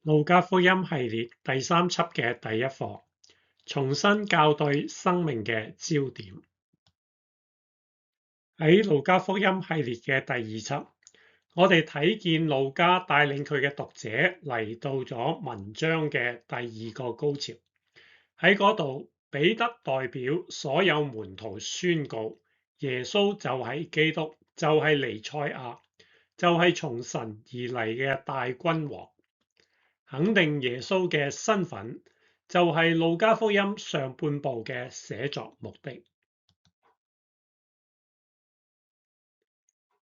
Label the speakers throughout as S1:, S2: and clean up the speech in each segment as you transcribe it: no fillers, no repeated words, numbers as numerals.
S1: 路加福音系列第三輯嘅第一課，重新校對生命嘅焦點。喺路加福音系列嘅第二輯，我哋睇見路加帶領佢嘅讀者嚟到咗文章嘅第二個高潮。喺嗰度，彼得代表所有門徒宣告，耶穌就係基督，就係彌賽亞，就係從神而嚟嘅大君王。肯定耶穌嘅身份，就係路加福音上半部嘅寫作目的。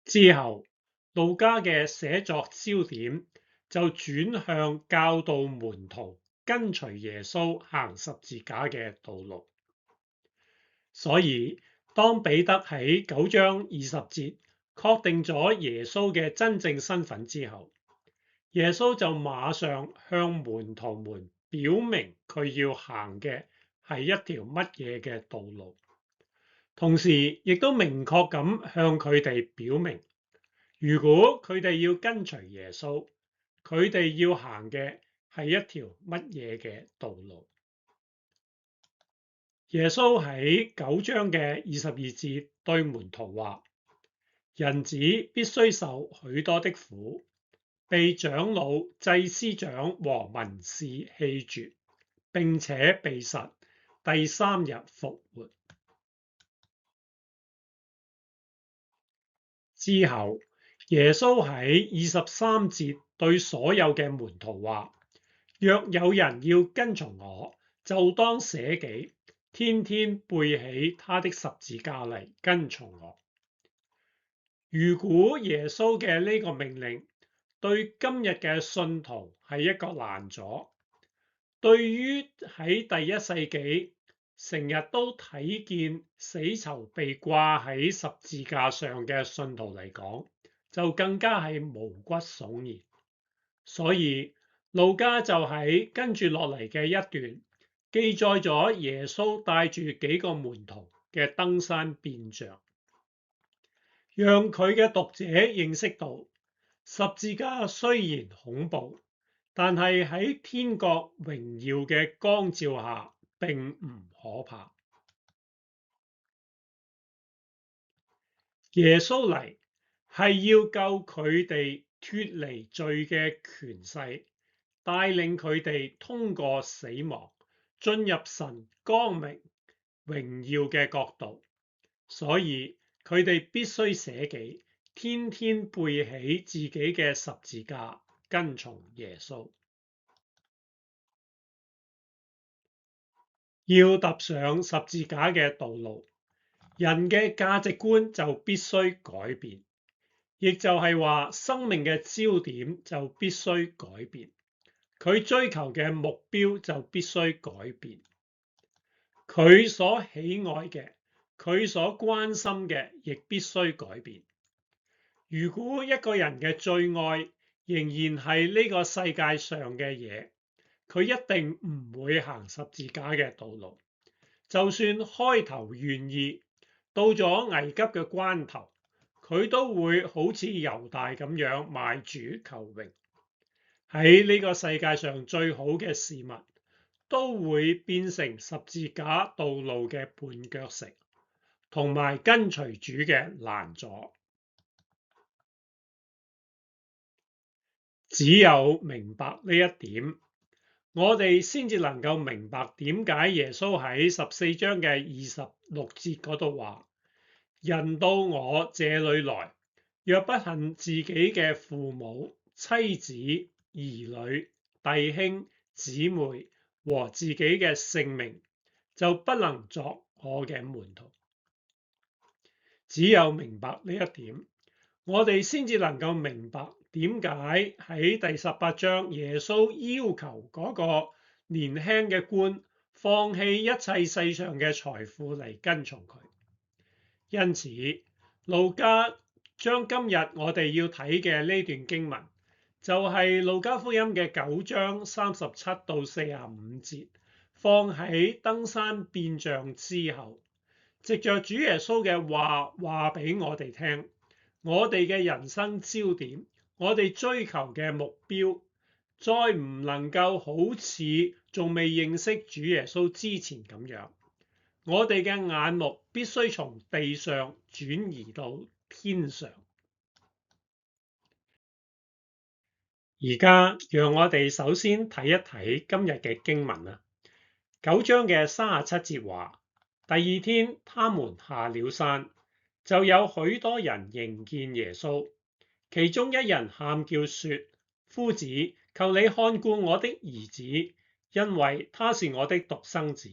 S1: 之後，路加嘅寫作焦點就轉向教導門徒跟隨耶穌行十字架嘅道路。所以，當彼得喺9章20節確定咗耶穌嘅真正身份之後，耶穌就馬上向門徒們表明佢要行嘅係一條乜嘢嘅道路，同時亦都明確咁向佢哋表明，如果佢哋要跟隨耶穌，佢哋要行嘅係一條乜嘢嘅道路。耶穌喺9章嘅22節對門徒話：人子必須受許多的苦，被長老、祭司長和文士棄絕，並且被殺，第3日復活。之後，耶穌喺23節對所有嘅門徒話：若有人要跟從我，就當捨己，天天背起他的十字架嚟跟從我。如果耶穌嘅呢個命令對今日嘅信徒係一個難阻，對於喺第一世紀成日都睇見死囚被掛喺十字架上嘅信徒嚟講，就更加係毛骨悚然。所以路加就喺跟住落嚟嘅一段記載咗耶穌帶住幾個門徒嘅登山變像，讓佢嘅讀者認識到十字架雖然恐怖，但係喺天國榮耀嘅光照下並唔可怕。耶穌嚟係要救佢哋脫離罪嘅權勢，帶領佢哋通過死亡進入神光明榮耀嘅國度，所以佢哋必須捨己，天天背起自己嘅十字架跟從耶穌。要踏上十字架嘅道路，人嘅價值觀就必須改變，亦就係話生命嘅焦點就必須改變，佢追求嘅目標就必須改變，佢所喜愛嘅，佢所關心嘅亦必須改變。如果一個人嘅最愛仍然係呢個世界上嘅嘢，佢一定唔會行十字架嘅道路。就算開頭願意，到咗危急嘅關頭，佢都會好似猶大咁樣賣主求榮。喺呢個世界上最好嘅事物，都會變成十字架道路嘅絆腳石，同埋跟隨主嘅攔阻。只有明白呢一點，我哋先至能夠明白點解耶穌喺14章嘅26節嗰度話：人到我這裡來，若不恨自己嘅父母、妻子、兒女、弟兄、姊妹和自己嘅性命，就不能作我嘅門徒。只有明白呢一點，我哋先至能夠明白點解喺第18章耶穌要求嗰個年輕嘅官放棄一切世上嘅財富嚟跟從佢。因此，路加將今日我哋要睇嘅呢段經文，就係路加福音嘅9章37到45節，放喺登山變像之後，藉着主耶穌嘅話俾我哋聽，我哋嘅人生焦點，我哋追求嘅目標，再唔能夠好似仲未認識主耶穌之前咁樣。我哋嘅眼目必須從地上轉移到天上。而家讓我哋首先睇一睇今日嘅經文啦。9章嘅37節話，第二天他們下了山，就有許多人迎見耶穌。其中一人喊叫說：夫子，求你看顧我的兒子，因為他是我的獨生子。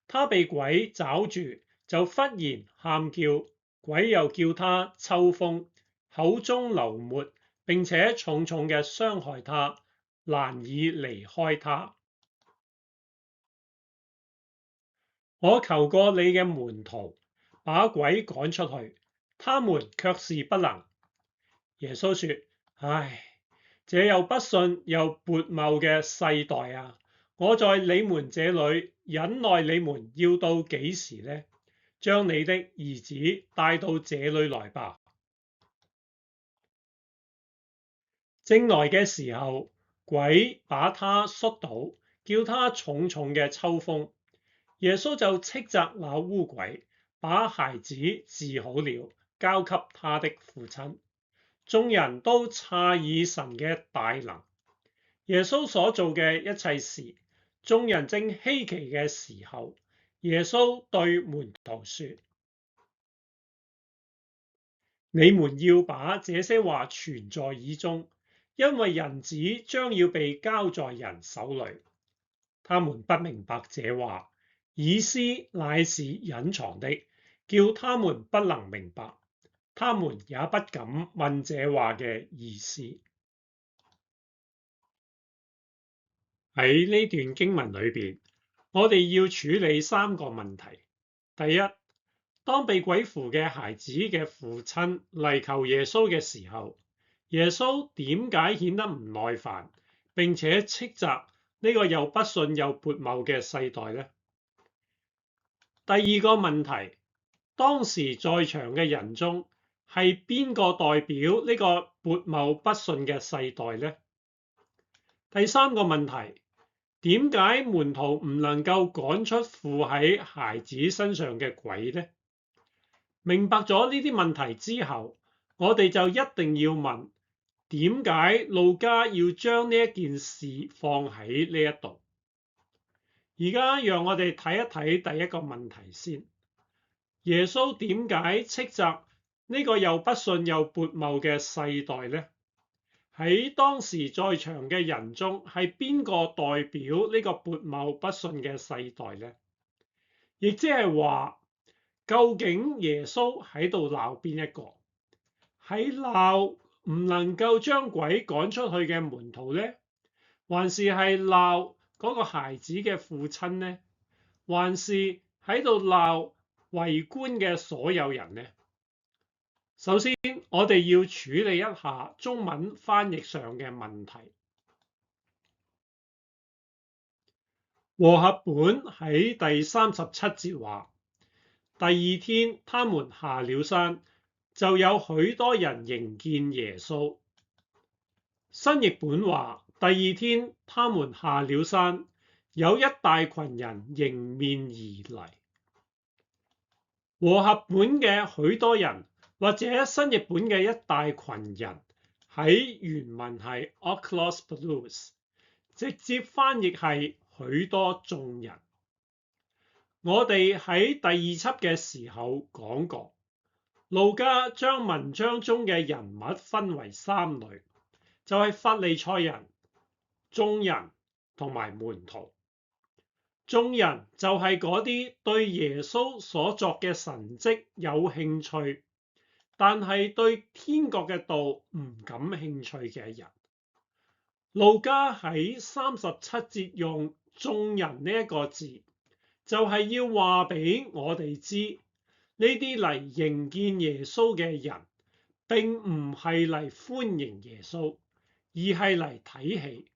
S1: 他被鬼抓住，就忽然喊叫，鬼又叫他抽風，口中流沫，並且重重嘅傷害他，難以離開他。我求過你嘅門徒把鬼趕出去，他們卻是不能。耶穌說：唉，這又不信又悖謬嘅世代啊！我在你們這裏忍耐你們要到幾時呢？將你的兒子帶到這裏來吧。正來嘅時候，鬼把他摔倒，叫他重重嘅抽風。耶穌就斥責那污鬼，把孩子治好了，交給他的父親。眾人都詫異神嘅大能，耶穌所做嘅一切事。眾人正稀奇嘅時候，耶穌對門徒說：你們要把這些話存在耳中，因為人子將要被交在人手裏。他們不明白這話，意思乃是隱藏的，叫他們不能明白。他們也不敢問這話嘅意思。喺呢段經文裏邊，我哋要處理3個問題。第一，當被鬼附嘅孩子嘅父親嚟求耶穌嘅時候，耶穌點解顯得唔耐煩，並且斥責呢個又不信又悖謬嘅世代呢？第二個問題，當時在場嘅人中係邊個代表呢個悖謬不信嘅世代呢？第三個問題，點解門徒唔能夠趕出附喺孩子身上嘅鬼呢？明白咗呢啲問題之後，我哋就一定要問，點解路加要將呢一件事放喺呢一度？而家讓我哋睇一睇第一個問題先。耶穌點解斥責呢個又不信又悖謬嘅世代呢？喺當時在場嘅人中，係邊個代表呢個悖謬不信嘅世代呢？亦即係話，究竟耶穌喺度鬧邊一個？喺鬧唔能夠將鬼趕出去嘅門徒呢？還是係鬧嗰個孩子嘅父親呢？還是喺度鬧圍觀嘅所有人呢？首先，我哋要處理一下中文翻譯上嘅問題。和合本喺第37節話，第二天他們下了山，就有許多人迎見耶穌。新譯本話，第二天他們下了山，有一大群人迎面而嚟。和合本嘅許多人，或者新譯本嘅一大群人，喺原文係 oikos pous， 直接翻譯係許多眾人。我哋喺第2輯嘅時候講過，路加將文章中嘅人物分為3類，就係法利賽人、眾人同埋門徒。眾人就係嗰啲對耶穌所作嘅神蹟有興趣，但係對天國嘅道唔感興趣嘅人。路加喺37節用眾人呢一個字，就係要話俾我哋知，呢啲嚟迎見耶穌嘅人，並唔係嚟歡迎耶穌，而係嚟睇戲，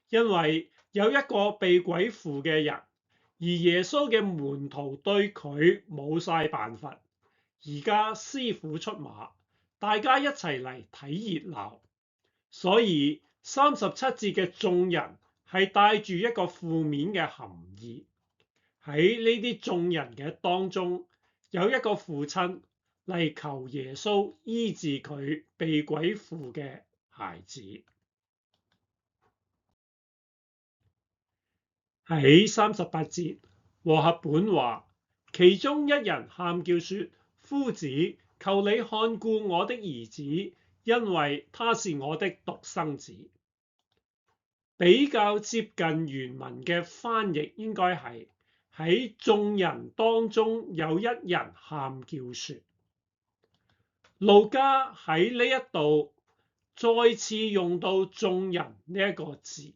S1: 因為有一個被鬼附嘅人，而耶穌嘅門徒對佢冇晒辦法，而家師傅出馬，大家一齊嚟睇熱鬧，所以37節嘅眾人係帶住一個負面嘅含義。喺呢啲眾人嘅當中，有一個父親嚟求耶穌醫治佢被鬼附嘅孩子。喺38節，和合本話，其中一人喊叫說：夫子，求你看顧我的兒子，因為他是我的獨生子。比較接近原文嘅翻譯應該係喺眾人當中有一人喊叫說。路加喺呢一度再次用到眾人呢一個字，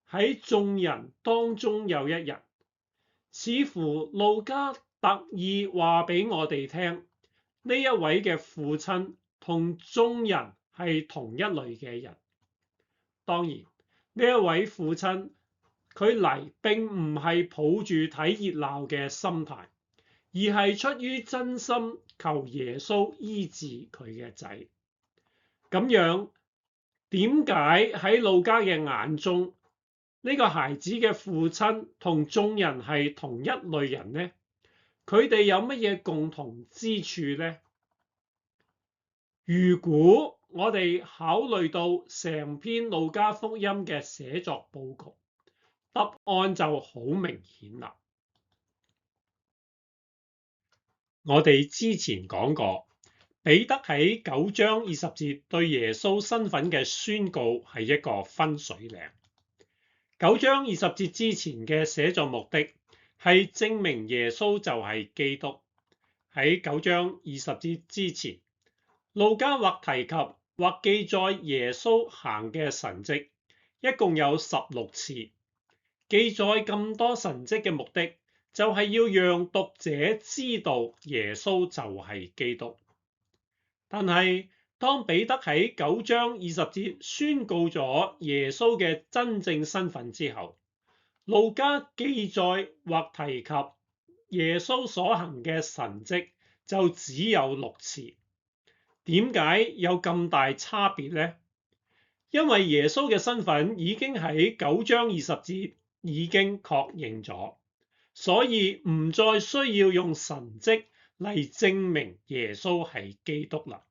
S1: 喺眾人當中有一人，似乎路加特意話俾我哋聽，呢一位嘅父親同眾人係同一類嘅人。當然，呢一位父親佢嚟並唔係抱住睇熱鬧嘅心態，而係出於真心求耶穌醫治佢嘅仔。咁樣點解喺路加嘅眼中，呢個孩子嘅父親同眾人係同一類人呢？佢哋有乜嘢共同之處呢？如果我哋考慮到成篇路加福音嘅寫作佈局，答案就好明顯啦。我哋之前講過，彼得喺9章20節對耶穌身份嘅宣告係一個分水嶺。9章20節之前嘅寫作目的係證明耶穌就係基督。喺9章20節之前，路加或提及或記載耶穌行嘅神蹟，一共有16次。記載咁多神蹟嘅目的，就係要讓讀者知道耶穌就係基督。但係當彼得喺9章20節宣告咗耶穌嘅真正身份之後，路加記載或提及耶穌所行嘅神蹟就只有6次。點解有咁大差別呢？因為耶穌嘅身份已經喺9章20節已經確認咗，所以唔再需要用神蹟嚟證明耶穌係基督啦。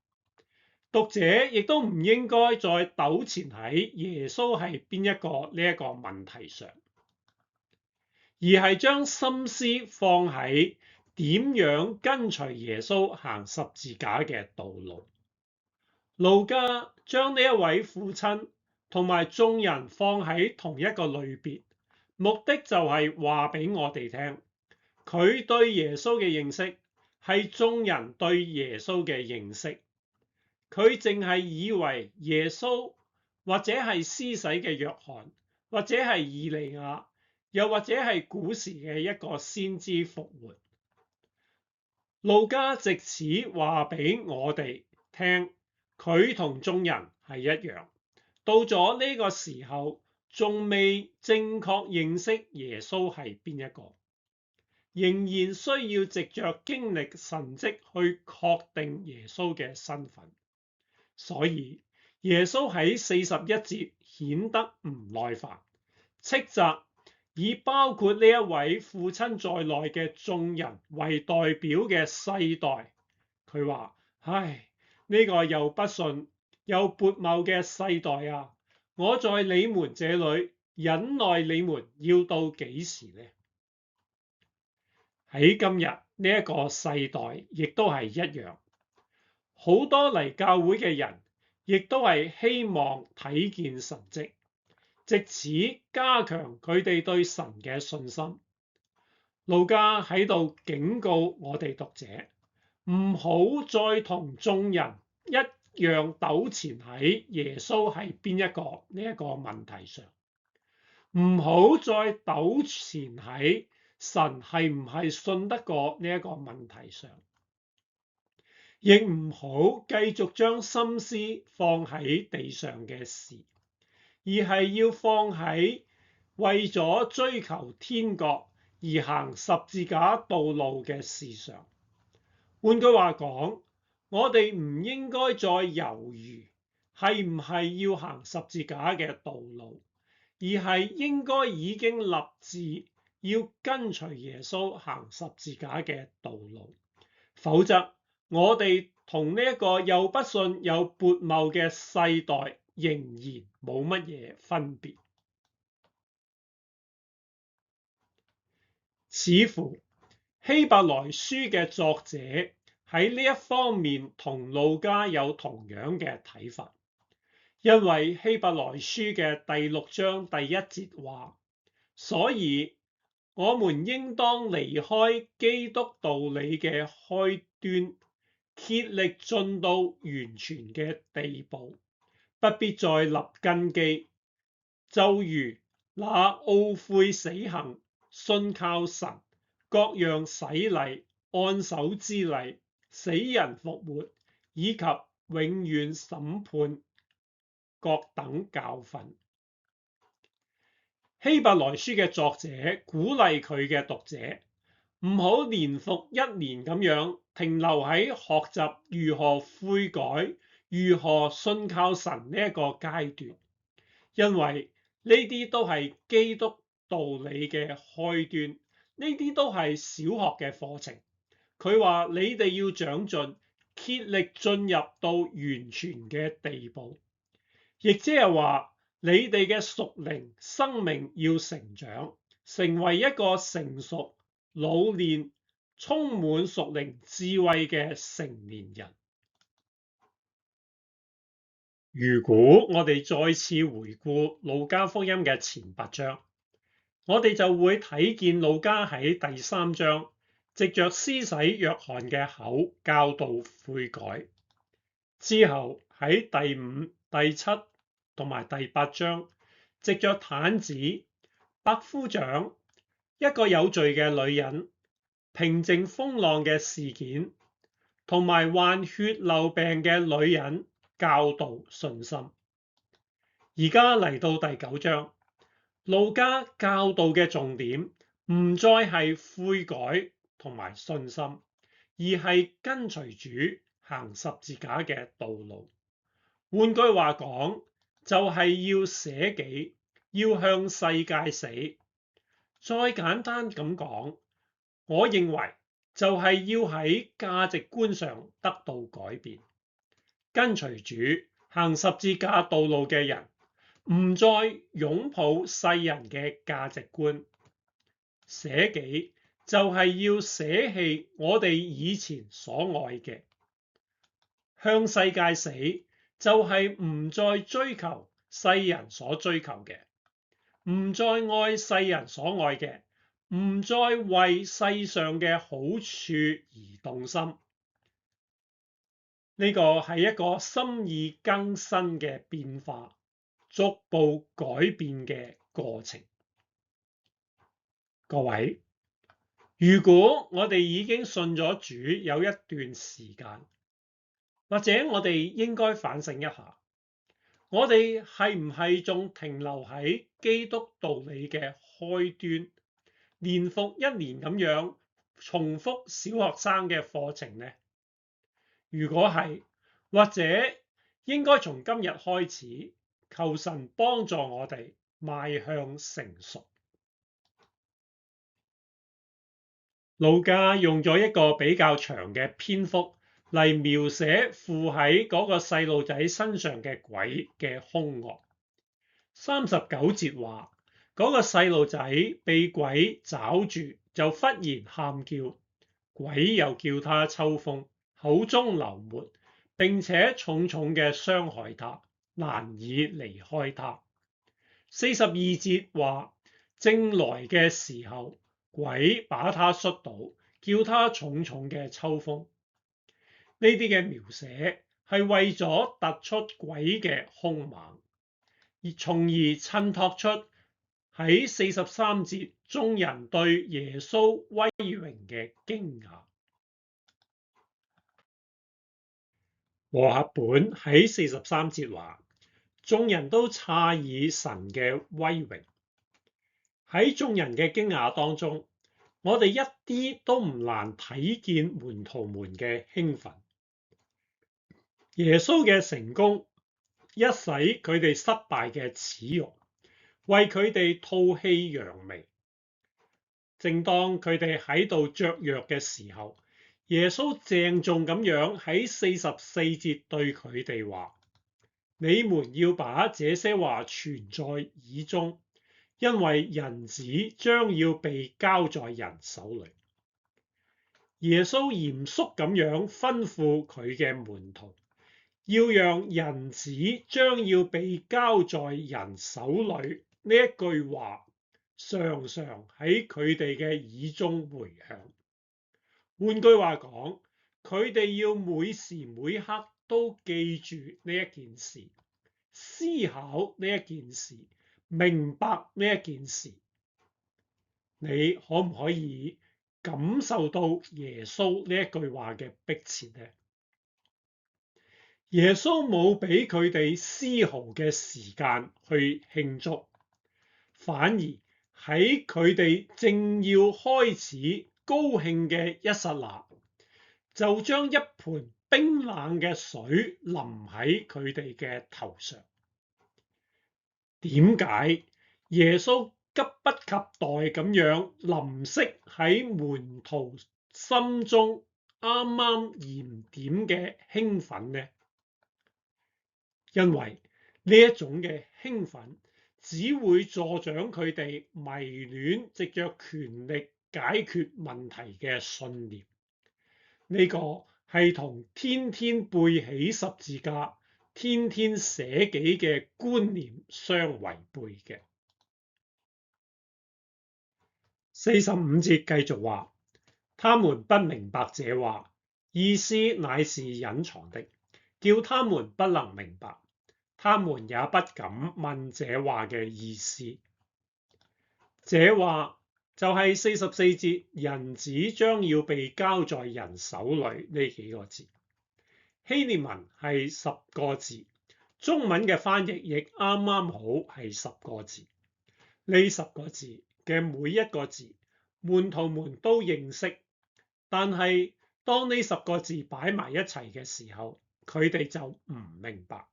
S1: 讀者亦都唔應該再糾纏喺耶穌係邊一個呢一個問題上，而係將心思放喺點樣跟隨耶穌行十字架嘅道路。路加將呢一位父親同埋眾人放喺同一個類別，目的就係話俾我哋聽，佢對耶穌嘅認識係眾人對耶穌嘅認識。佢淨係以為耶穌或者係施洗嘅約翰，或者係以利亞，又或者係古時嘅一個先知復活。路加藉此話俾我哋聽，佢同眾人係一樣，到咗呢個時候仲未正確認識耶穌係邊一個，仍然需要藉着經歷神蹟去確定耶穌嘅身份。所以耶穌喺41節顯得唔耐煩，斥責以包括呢一位父親在內嘅眾人為代表嘅世代。佢話：唉，呢個又不信又悖謬嘅世代啊！我在你們這裏忍耐你們要到幾時呢？喺今日呢一個世代亦都係一樣。好多嚟教會嘅人，亦都係希望睇見神蹟，藉此加強佢哋對神嘅信心。路加喺度警告我哋讀者，唔好再同眾人一樣糾纏喺耶穌係邊一個呢一個問題上，唔好再糾纏喺神係唔係信得過呢一個問題上。亦唔好繼續將心思放喺地上嘅事，而係要放喺為咗追求天國而行十字架道路嘅事上。換句話講，我哋唔應該再猶豫係唔係要行十字架嘅道路，而係應該已經立志要跟隨耶穌行十字架嘅道路，否則我哋同呢一個又不信又悖謬嘅世代仍然冇乜嘢分別。似乎希伯來書嘅作者喺呢一方面同路加有同樣嘅睇法，因為希伯來書嘅第6章第1節話，所以我們應當離開基督道理嘅開端，竭力進到完全嘅地步，不必再立根基，就如那懊悔死行、信靠神、各樣洗禮、按手之禮、死人復活，以及永遠審判各等教訓。希伯來書嘅作者鼓勵佢嘅讀者唔好年復一年咁樣停留喺學習如何悔改、如何信靠神呢一個階段，因為呢啲都係基督道理嘅開端，呢啲都係小學嘅課程。佢話你哋要長進，竭力進入到完全嘅地步，亦即係話你哋嘅屬靈生命要成長，成為一個成熟、老練、充滿屬靈智慧嘅成年人。如果我哋再次回顧路加福音嘅前8章，我哋就會睇見路加喺第3章藉着施洗約翰嘅口教導悔改，之後喺第5、第7同埋第8章藉着癱子、百夫長、一個有罪嘅女人、平靜風浪嘅事件，同埋患血漏病嘅女人教導信心。而家嚟到第9章，路加教導嘅重點唔再係悔改同埋信心，而係跟隨主行十字架嘅道路。換句話講，就係要捨己，要向世界死。再簡單咁講，我認為就係要喺價值觀上得到改變。跟隨主行十字架道路嘅人，唔再擁抱世人嘅價值觀。捨己就係要捨棄我哋以前所愛嘅，向世界死就係唔再追求世人所追求嘅，唔再愛世人所愛嘅，唔再為世上嘅好處而動心。呢個係一個心意更新嘅變化，逐步改變嘅過程。各位，如果我哋已經信咗主有一段時間，或者我哋應該反省一下，我哋係唔係仲停留喺基督道理嘅開端，年復一年咁樣重複小學生嘅課程呢？如果係，或者應該從今日開始，求神幫助我哋邁向成熟。路加用咗一個比較長嘅篇幅嚟描寫附喺嗰個細路仔身上嘅鬼嘅兇惡。39節話，嗰個細路仔被鬼抓住，就忽然喊叫，鬼又叫他抽風，口中流沫，並且重重嘅傷害他，難以離開他。42節話，正來嘅時候，鬼把他摔倒，叫他重重嘅抽風。呢啲嘅描寫係為咗突出鬼嘅兇猛，從而襯托出喺43節眾人對耶穌威榮嘅驚訝。和合本喺43節話，眾人都詫異神嘅威榮。喺眾人嘅驚訝當中，我哋一啲都唔難睇見門徒們嘅興奮。耶穌嘅成功一洗佢哋失敗嘅恥辱，為佢哋吐氣揚眉。正當佢哋喺度雀躍嘅時候，耶穌鄭重咁樣喺44節對佢哋話：你們要把這些話存在耳中，因為人子將要被交在人手裏。耶穌嚴肅咁樣吩咐佢嘅門徒，要讓人子將要被交在人手裏呢一句話常常喺佢哋嘅耳中迴響。換句話講，佢哋要每時每刻都記住呢一件事，思考呢一件事，明白呢一件事。你可唔可以感受到耶穌呢一句話嘅迫切呢？耶穌冇俾佢哋絲毫嘅時間去慶祝，反而喺佢哋正要開始高興嘅一剎那，就將一盆冰冷嘅水淋喺佢哋嘅頭上。點解耶穌急不及待咁樣淋熄喺門徒心中啱啱燃點嘅興奮呢？因為呢一種嘅興奮只會助長佢哋迷戀藉着權力解決問題嘅信念。呢個係同天天背起十字架、天天捨己嘅觀念相違背嘅。45節繼續話，他們不明白這話，意思乃是隱藏的，叫他們不能明白，他們也不敢問這話嘅意思。這話就係44節，人子將要被交在人手裏呢幾個字。希臘文係10個字，中文嘅翻譯亦啱啱好係10個字。呢10個字嘅每一個字，門徒們都認識，但係當呢10個字擺埋一齊嘅時候，佢哋就唔明白。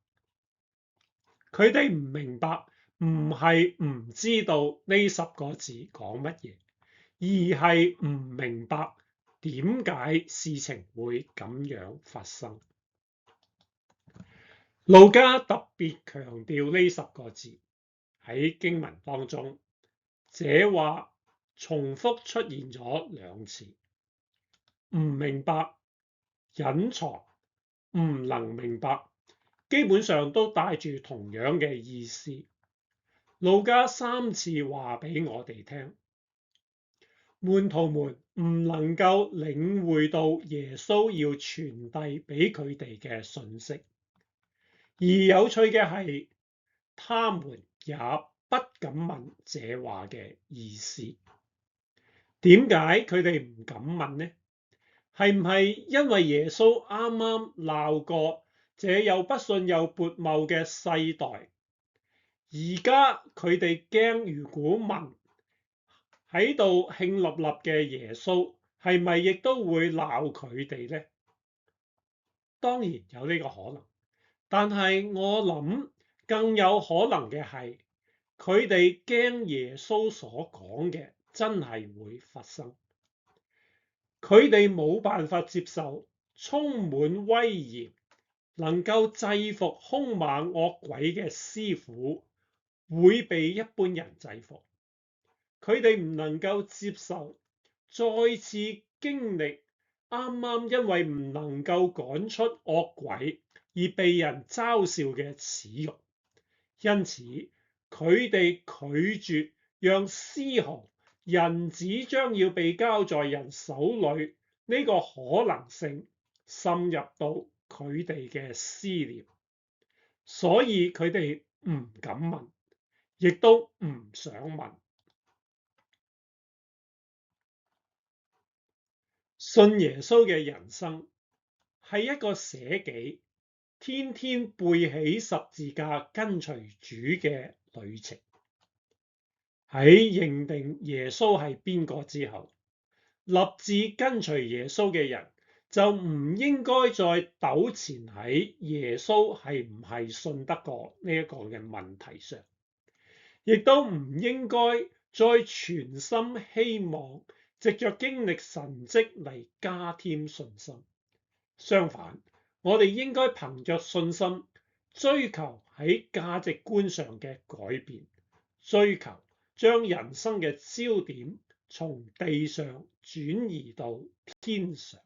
S1: 佢哋唔明白，唔係唔知道呢10個字講乜嘢，而係唔明白點解事情會咁樣發生。路加特別強調呢10個字，喺經文當中，這話重複出現咗2次。唔明白、隱藏、唔能明白，基本上都帶住同樣嘅意思。路加3次話俾我哋聽，門徒們唔能夠領會到耶穌要傳遞俾佢哋嘅信息。而有趣嘅係，他們也不敢問這話嘅意思。點解佢哋唔敢問呢？係唔係因為耶穌啱啱鬧過這又不信又悖謬嘅世代？而家佢哋驚，如果問喺度興立立嘅耶穌，係咪亦都會鬧佢哋呢？當然有呢個可能。但係我諗更有可能嘅係，佢哋驚耶穌所講嘅真係會發生。佢哋冇辦法接受充滿威嚴、能夠制服兇猛惡鬼嘅師傅會被一般人制服。佢哋唔能夠接受再次經歷啱啱因為唔能夠趕出惡鬼而被人嘲笑嘅恥辱，因此佢哋拒絕讓絲毫人子將要被交在人手裏呢個可能性滲入到佢哋嘅思念，所以佢哋唔敢問，亦都唔想問。信耶穌嘅人生係一個捨己，天天背起十字架跟隨主嘅旅程。喺認定耶穌係邊個之後，立志跟隨耶穌嘅人就唔應該再糾纏喺耶穌係唔係信得過呢一個嘅問題上，亦都唔應該再全心希望藉着經歷神蹟嚟加添信心。相反，我哋應該憑着信心追求喺價值觀上嘅改變，追求將人生嘅焦點從地上轉移到天上。